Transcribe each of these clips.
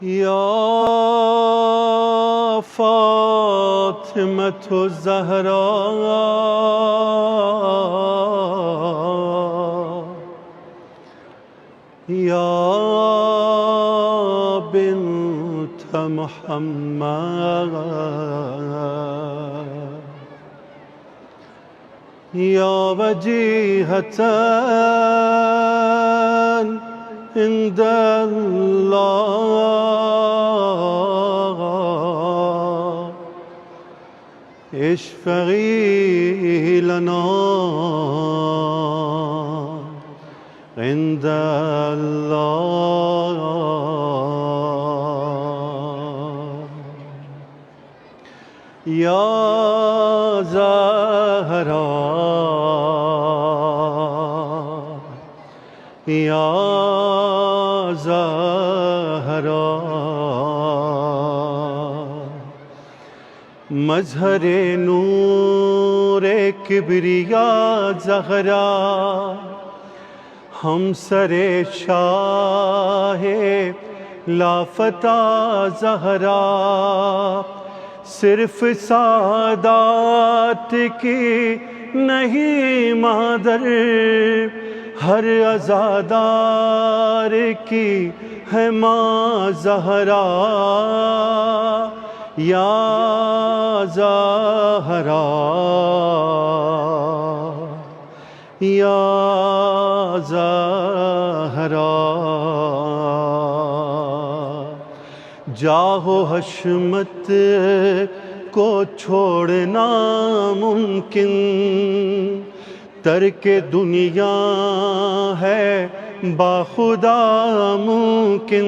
یا فاطمة الزهراء یا بنت محمد یا وجیہة عند اللہ اشفعی لنا عند اللہ یا زہرا یا زہرا مظہر نور کبریا زہرا ہم سر شاہ لافتہ زہرا صرف سادات کی نہیں مادر ہر عزادار کی ہے ماں زہرا یا زہرا یا زہرا جاہ و حشمت کو چھوڑنا ممکن ترک دنیا ہے باخدا ممکن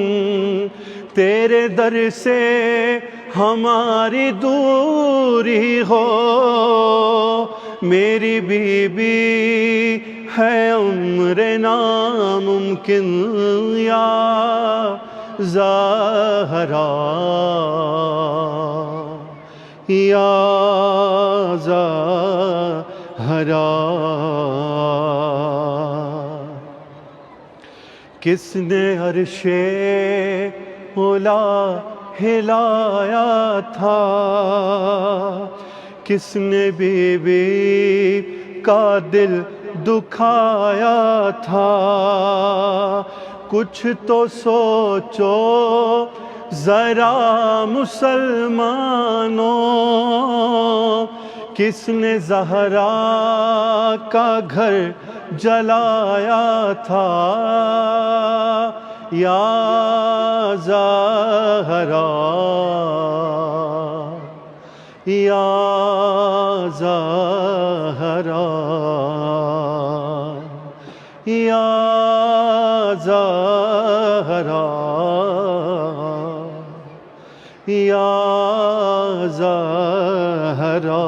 تیرے در سے ہماری دوری ہو میری بیوی ہے عمر ناممکن یا زہرا یا زہرا کس نے عرش اولا ہلایا تھا کس نے بی بی کا دل دکھایا تھا کچھ تو سوچو ذرا مسلمانوں کس نے زہرا کا گھر جلایا تھا یا زہرا یا زہرا یا زہرا یا زہرا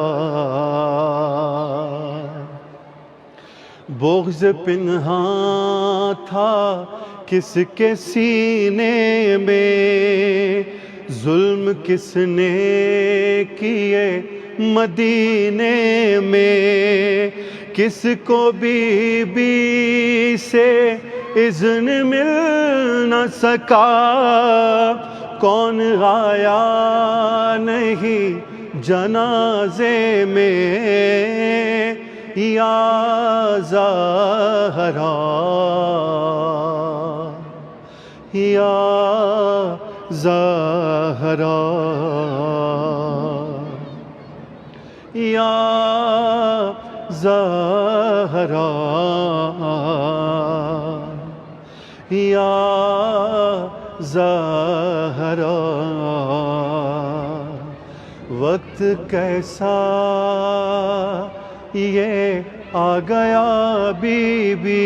بغض پنہاں تھا کس کے سینے میں ظلم کس نے کیے مدینے میں کس کو بی بی سے اذن مل نہ سکا کون آیا نہیں جنازے میں یا زہرا یا زہرا یا زہرا یا زہرا وقت کیسا یہ آ گیا بی بی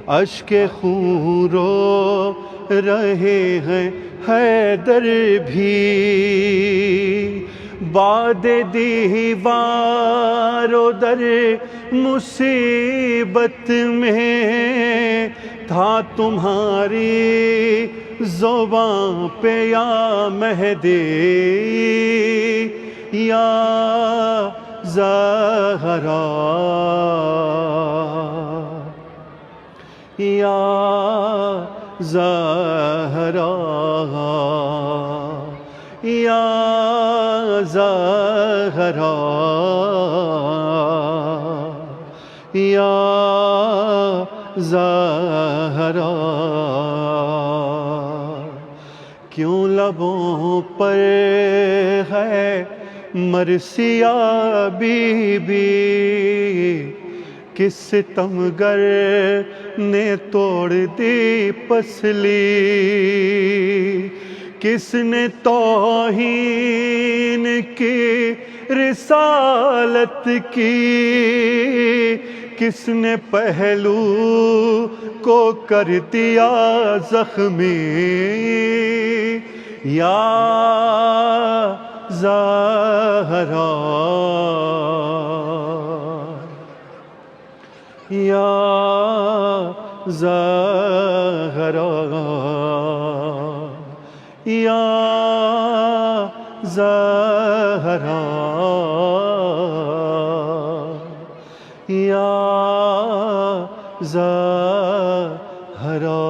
اشک خون رو رہے ہیں حیدر بھی باد دیوار و در مصیبت میں تھا تمہاری زباں پہ یا مہدی یا زہرا یا زہرا یا زہرا یا زہرا کیوں لبوں پر ہے مرثیہ بی بی، کس ستمگر نے توڑ دی پسلی، کس نے توہین کی رسالت کی، کس نے پہلو کو کر دیا زخمی، یا زہرا یا زہرا یا زہرا یا زہرا